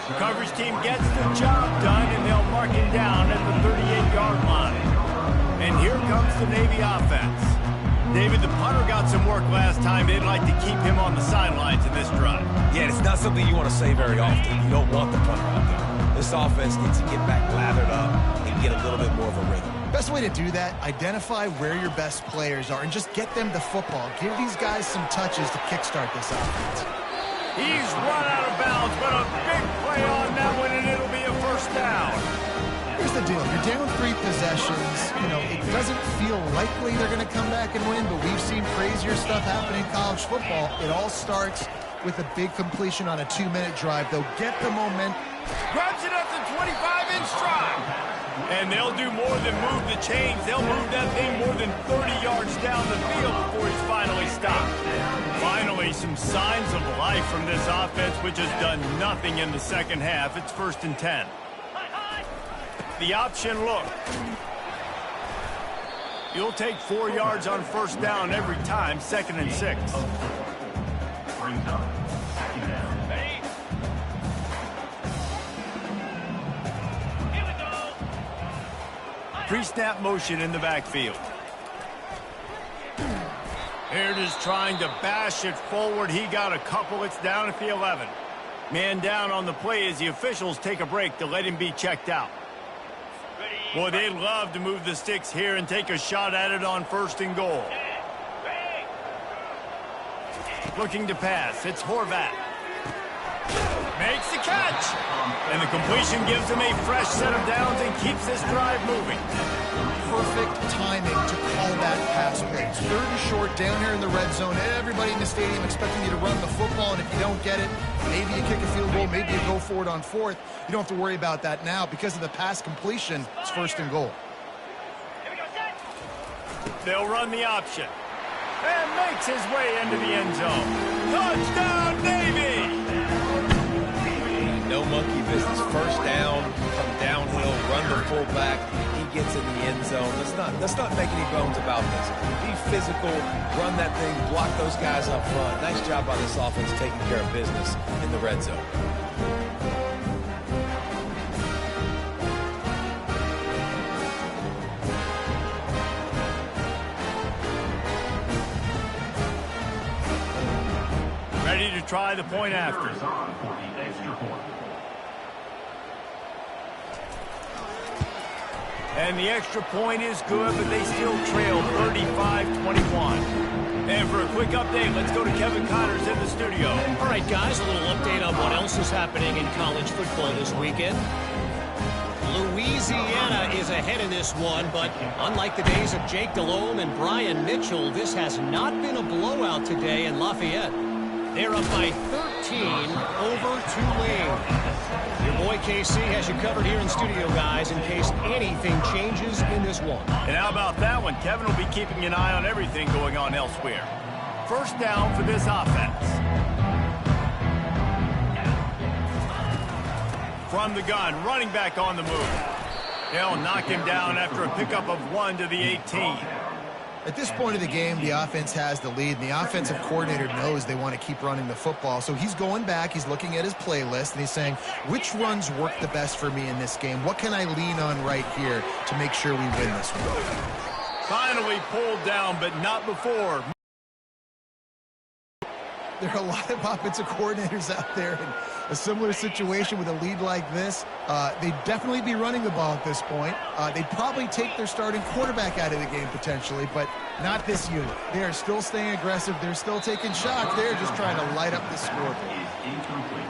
The coverage team gets the job done, and they'll mark it down at the 38-yard line. And here comes the Navy offense. David, the punter got some work last time. They'd like to keep him on the sidelines in this drive. Yeah, it's not something you want to say very often. You don't want the punter out there. This offense needs to get back lathered up and get a little bit more of a rhythm. Best way to do that, identify where your best players are and just get them the football. Give these guys some touches to kickstart this offense. He's run out of bounds, but a big play on that one, and it'll be a first down. Here's the deal. You're down 3 possessions. You know, it doesn't feel likely they're going to come back and win, but we've seen crazier stuff happen in college football. It all starts with a big completion on a 2-minute drive. They'll get the momentum. Grabs it up to 25 in stride. And they'll do more than move the chains. They'll move that thing more than 30 yards down the field before he's finally stopped. Finally, some signs of life from this offense, which has done nothing in the second half. It's 1st and 10. The option look. You'll take 4 yards on 1st down every time, 2nd and 6. Bring down. Second down. Pre-snap motion in the backfield. Here it is trying to bash it forward. He got a couple. It's down at the 11. Man down on the play as the officials take a break to let him be checked out. Boy, they'd love to move the sticks here and take a shot at it on 1st and goal. Looking to pass. It's Horvat. Makes the catch. And the completion gives him a fresh set of downs and keeps this drive moving. Perfect timing to call that pass play. It's 3rd and short down here in the red zone. Everybody in the stadium expecting you to run the football, and if you don't get it, maybe you kick a field goal, maybe you go for it on 4th. You don't have to worry about that now. Because of the pass completion, it's 1st and goal. They'll run the option. And makes his way into the end zone. Touchdown, Navy! No monkey business. 1st down, come downhill, run the fullback. He gets in the end zone. Let's not make any bones about this. Be physical, run that thing, block those guys up front. Nice job by this offense taking care of business in the red zone. Ready to try the point after. And the extra point is good, but they still trail 35-21. And for a quick update, let's go to Kevin Connors in the studio. All right, guys, a little update on what else is happening in college football this weekend. Louisiana is ahead in this one, but unlike the days of Jake Delhomme and Brian Mitchell, this has not been a blowout today in Lafayette. They're up by 13 over Tulane. Your boy KC has you covered here in studio, guys, in case anything changes in this one. And how about that one? Kevin will be keeping an eye on everything going on elsewhere. 1st down for this offense. From the gun, running back on the move. They'll knock him down after a pickup of 1 to the 18. At this point of the game, the offense has the lead, and the offensive coordinator knows they want to keep running the football. So he's going back, he's looking at his playlist, and he's saying, which runs work the best for me in this game? What can I lean on right here to make sure we win this one? Finally pulled down, but not before. There are a lot of offensive coordinators out there in a similar situation with a lead like this. They'd definitely be running the ball at this point. They'd probably take their starting quarterback out of the game potentially, but not this unit. They are still staying aggressive. They're still taking shots. They're just trying to light up the scoreboard. Incomplete.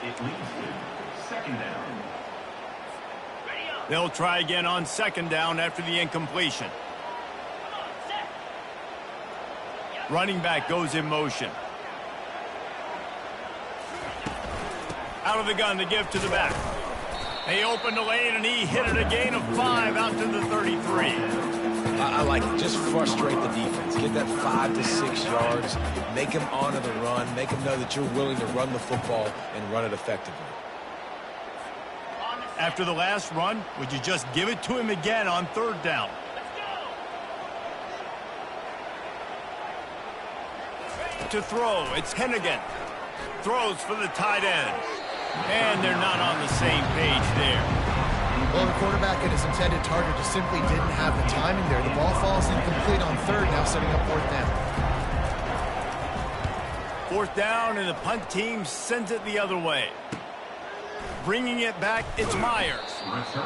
It leads to 2nd down. They'll try again on 2nd down after the incompletion. Running back goes in motion. Out of the gun to give to the back. They opened the lane, and he hit it a gain of 5 out to the 33. I like it. Just frustrate the defense. Get that 5 to 6 yards. Make them honor the run. Make them know that you're willing to run the football and run it effectively. After the last run, would you just give it to him again on 3rd down? To throw, it's Hennigan. Throws for the tight end. And they're not on the same page there. Well, the quarterback and his intended target just simply didn't have the timing there. The ball falls incomplete on 3rd, now setting up 4th down. 4th down, and the punt team sends it the other way. Bringing it back, it's Myers.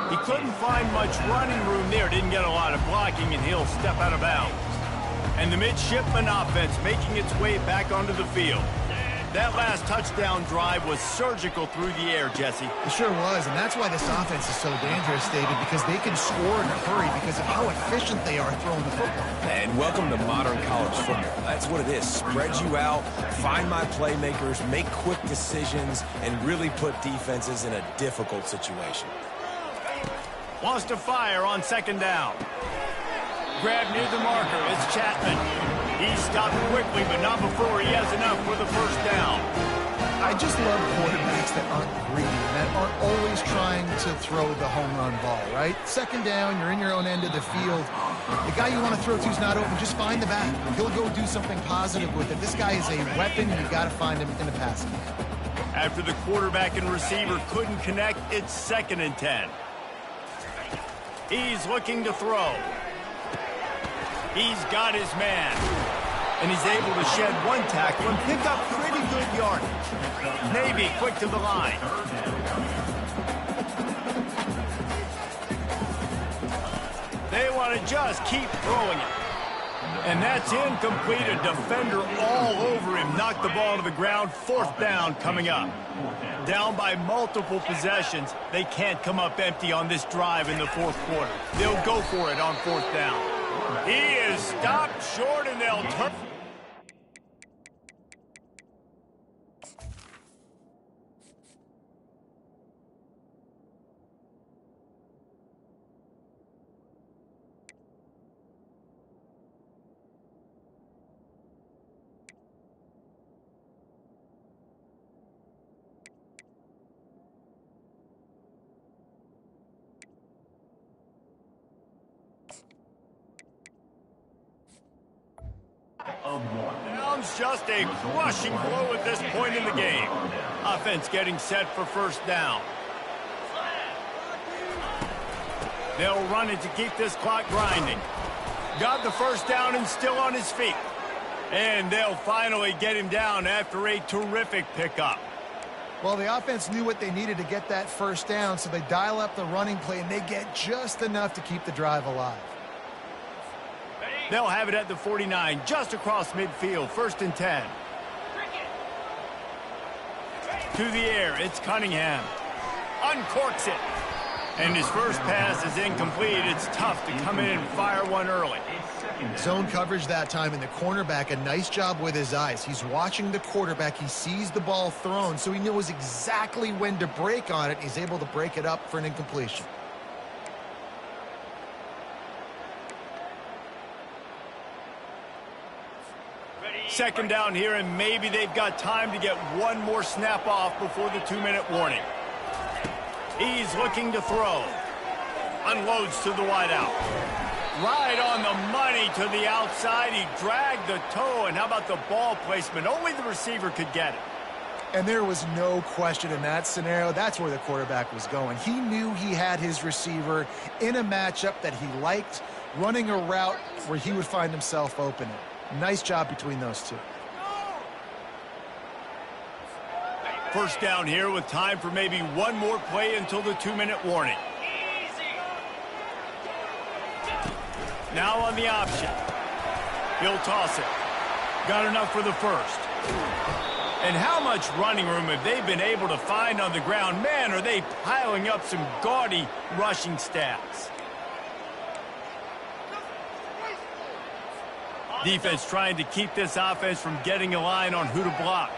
He couldn't find much running room there, didn't get a lot of blocking, and he'll step out of bounds. And the midshipman offense making its way back onto the field. That last touchdown drive was surgical through the air, Jesse. It sure was, and that's why this offense is so dangerous, David, because they can score in a hurry because of how efficient they are throwing the football. And welcome to modern college football. That's what it is. Spread you out, find my playmakers, make quick decisions, and really put defenses in a difficult situation. Wants to fire on second down. Grab near the marker. It's Chapman. He stopped quickly, but not before he has enough for the first down. I just love quarterbacks that aren't greedy and that aren't always trying to throw the home run ball, right? Second down, you're in your own end of the field. The guy you want to throw to is not open. Just find the back. He'll go do something positive with it. This guy is a weapon, and you've got to find him in the passing game. After the quarterback and receiver couldn't connect, it's 2nd and 10. He's looking to throw. He's got his man. And he's able to shed one tackle and pick up pretty good yardage. Navy quick to the line. They want to just keep throwing it. And that's incomplete. A defender all over him. Knocked the ball to the ground. 4th down coming up. Down by multiple possessions. They can't come up empty on this drive in the 4th quarter. They'll go for it on 4th down. He is stopped short, and they'll turn. Down's just a crushing blow at this point in the game. Offense getting set for 1st down. They'll run it to keep this clock grinding. Got the 1st down and still on his feet. And they'll finally get him down after a terrific pickup. Well, the offense knew what they needed to get that 1st down, so they dial up the running play, and they get just enough to keep the drive alive. They'll have it at the 49, just across midfield, 1st and 10. To the air, it's Cunningham. Uncorks it. And his first pass is incomplete. It's tough to come in and fire one early. Zone coverage that time, and the cornerback, a nice job with his eyes. He's watching the quarterback. He sees the ball thrown, so he knows exactly when to break on it. He's able to break it up for an incompletion. Second down here, and maybe they've got time to get one more snap off before the 2-minute warning. He's looking to throw. Unloads to the wideout. Right on the money to the outside. He dragged the toe, and how about the ball placement? Only the receiver could get it. And there was no question in that scenario. That's where the quarterback was going. He knew he had his receiver in a matchup that he liked, running a route where he would find himself open. Nice job between those two. 1st down here with time for maybe one more play until the 2-minute warning. Now on the option. He'll toss it. Got enough for the 1st. And how much running room have they been able to find on the ground? Man, are they piling up some gaudy rushing stats. Defense trying to keep this offense from getting a line on who to block.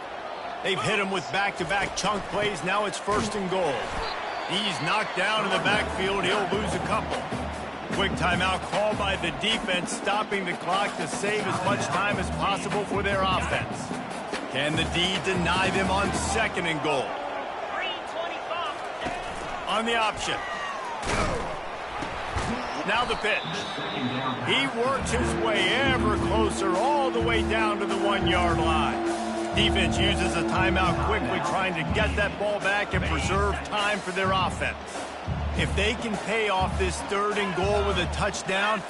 They've hit him with back-to-back chunk plays. Now it's 1st and goal. He's knocked down in the backfield. He'll lose a couple. Quick timeout called by the defense, stopping the clock to save as much time as possible for their offense. Can the D deny them on 2nd and goal? On the option. Now the pitch. He works his way ever closer all the way down to the 1-yard line. Defense uses a timeout quickly, trying to get that ball back and preserve time for their offense. If they can pay off this 3rd and goal with a touchdown,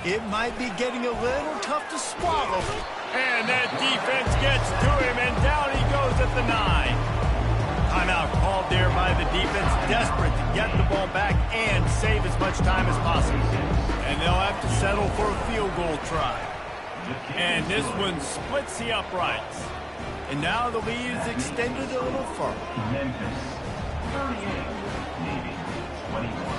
it might be getting a little tough to swallow. And that defense gets to him, and down he goes at the 9. Timeout called there by the defense, desperate to get the ball back and save as much time as possible. And they'll have to settle for a field goal try. And this one splits the uprights. And now the lead is extended a little further. Memphis 38, Navy 21.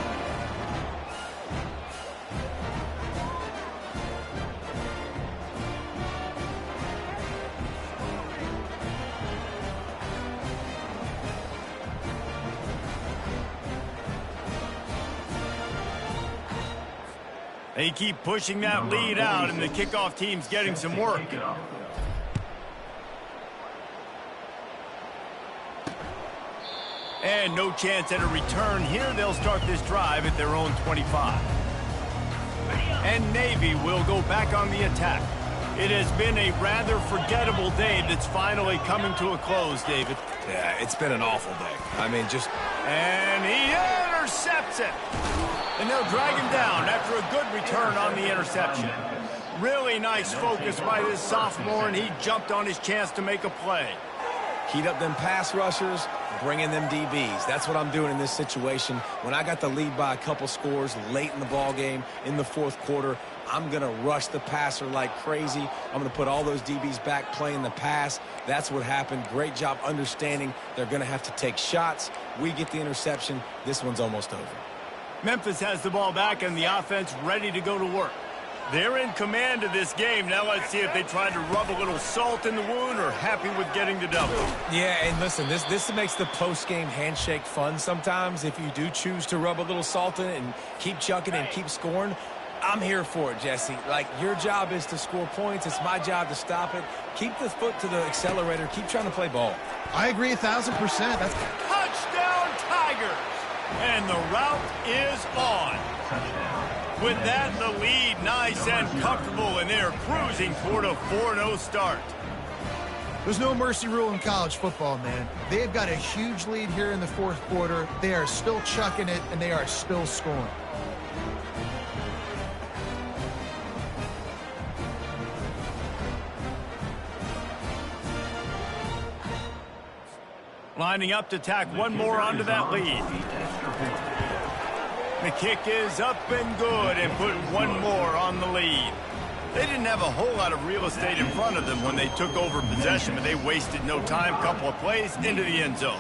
They keep pushing that lead out, and the kickoff team's getting some work. And no chance at a return here. They'll start this drive at their own 25. And Navy will go back on the attack. It has been a rather forgettable day that's finally coming to a close, David. Yeah, it's been an awful day. I mean, just... And he intercepts it. And they'll drag him down after a good return on the interception. Really nice focus by this sophomore, and he jumped on his chance to make a play. Heat up them pass rushers, bring in them DBs. That's what I'm doing in this situation. When I got the lead by a couple scores late in the ball game, in the fourth quarter, I'm going to rush the passer like crazy. I'm going to put all those DBs back playing the pass. That's what happened. Great job understanding they're going to have to take shots. We get the interception. This one's almost over. Memphis has the ball back and the offense ready to go to work. They're in command of this game. Now let's see if they try to rub a little salt in the wound or happy with getting the double. Yeah, and listen, this makes the post-game handshake fun sometimes. If you do choose to rub a little salt in it and keep chucking and keep scoring, I'm here for it, Jesse. Like, your job is to score points. It's my job to stop it. Keep the foot to the accelerator. Keep trying to play ball. I agree 1,000%. That's Touchdown, Tigers! And the route is on. With that, the lead nice and comfortable, and they're cruising toward a 4-0 start. There's no mercy rule in college football, man. They've got a huge lead here in the fourth quarter. They are still chucking it, and they are still scoring. Lining up to tack one more onto that lead. The kick is up and good and put one more on the lead. They didn't have a whole lot of real estate in front of them when they took over possession, but they wasted no time. Couple of plays into the end zone.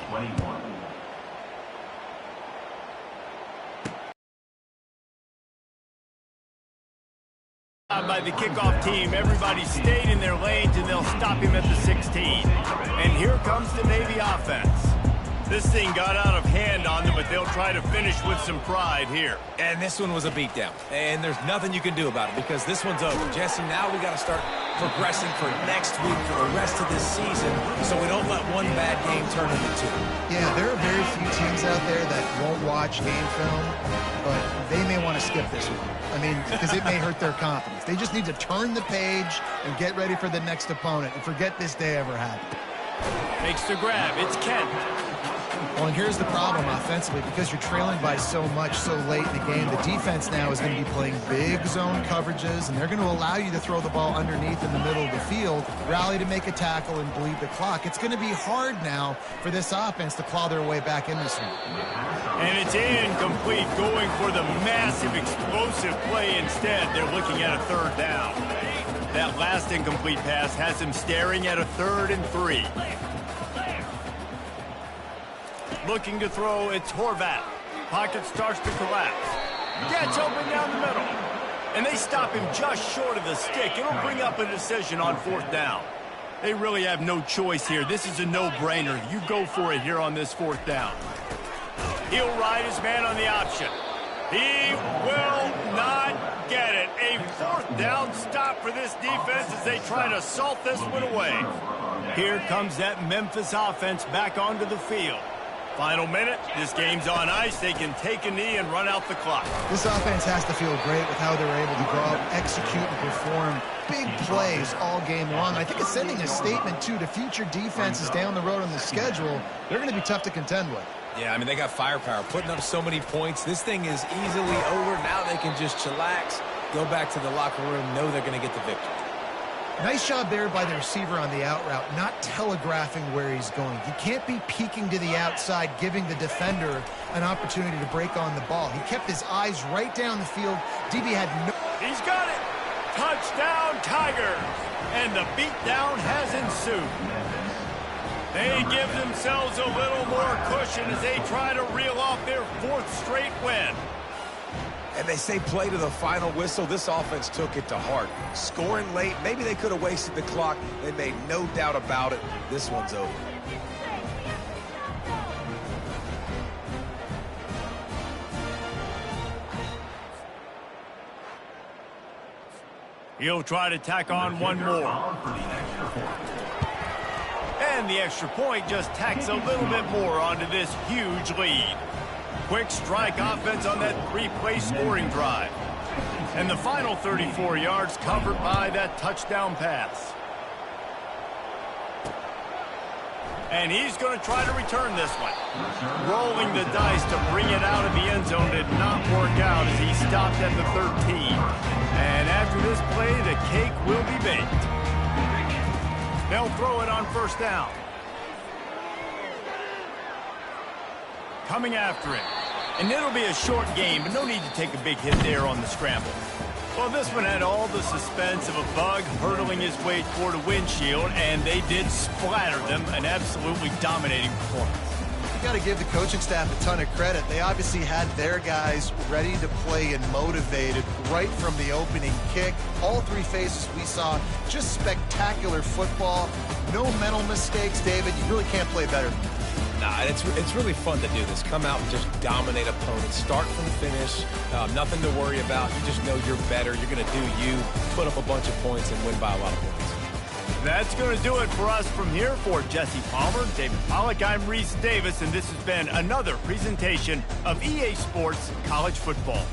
By the kickoff team, everybody stayed in their lanes, and they'll stop him at the 16. And here comes the Navy offense. This thing got out of hand on them, but they'll try to finish with some pride here. And this one was a beatdown. And there's nothing you can do about it because this one's over. Jesse, now we got to start progressing for next week, for the rest of this season, so we don't let one bad game turn into two. Yeah, there are very few teams out there that won't watch game film, but they may want to skip this one. I mean, because it may hurt their confidence. They just need to turn the page and get ready for the next opponent and forget this day ever happened. Makes the grab. It's Kent. Well, and here's the problem offensively. Because you're trailing by so much so late in the game, the defense now is going to be playing big zone coverages, and they're going to allow you to throw the ball underneath in the middle of the field, rally to make a tackle, and bleed the clock. It's going to be hard now for this offense to claw their way back in this one. And it's incomplete, going for the massive explosive play instead. They're looking at a third down. That last incomplete pass has him staring at a 3rd and 3. Looking to throw, it's Horvat. Pocket starts to collapse. Gets open down the middle. And they stop him just short of the stick. It'll bring up a decision on 4th down. They really have no choice here. This is a no-brainer. You go for it here on this 4th down. He'll ride his man on the option. He will not get it. A 4th down stop for this defense as they try to salt this one away. Here comes that Memphis offense back onto the field. Final minute. This game's on ice. They can take a knee and run out the clock. This offense has to feel great with how they're able to go out, execute, and perform big plays all game long. I think it's sending a statement, too, to future defenses down the road on the schedule. They're going to be tough to contend with. Yeah, I mean, they got firepower, putting up so many points. This thing is easily over. Now they can just chillax, go back to the locker room, know they're going to get the victory. Nice job there by the receiver on the out route, not telegraphing where he's going. He can't be peeking to the outside, giving the defender an opportunity to break on the ball. He kept his eyes right down the field. DB had no... He's got it! Touchdown, Tigers! And the beatdown has ensued. They give themselves a little more cushion as they try to reel off their 4th straight win. And they say play to the final whistle. This offense took it to heart. Scoring late, maybe they could have wasted the clock. They made no doubt about it. This one's over. He'll try to tack on one more. And the extra point just tacks a little bit more onto this huge lead. Quick strike offense on that 3-play scoring drive. And the final 34 yards covered by that touchdown pass. And he's going to try to return this one. Rolling the dice to bring it out of the end zone did not work out as he stopped at the 13. And after this play, the cake will be baked. They'll throw it on 1st down. Coming after it. And it'll be a short game, but no need to take a big hit there on the scramble. Well, this one had all the suspense of a bug hurtling his way toward a windshield, and they did splatter them. An absolutely dominating performance. You got to give the coaching staff a ton of credit. They obviously had their guys ready to play and motivated right from the opening kick. All 3 phases we saw, just spectacular football. No mental mistakes, David. You really can't play better. Nah, it's really fun to do this. Come out and just dominate opponents. Start from the finish. Nothing to worry about. You just know you're better. You're going to do you, put up a bunch of points, and win by a lot of points. That's going to do it for us from here. For Jesse Palmer, David Pollack, I'm Reese Davis, and this has been another presentation of EA Sports College Football.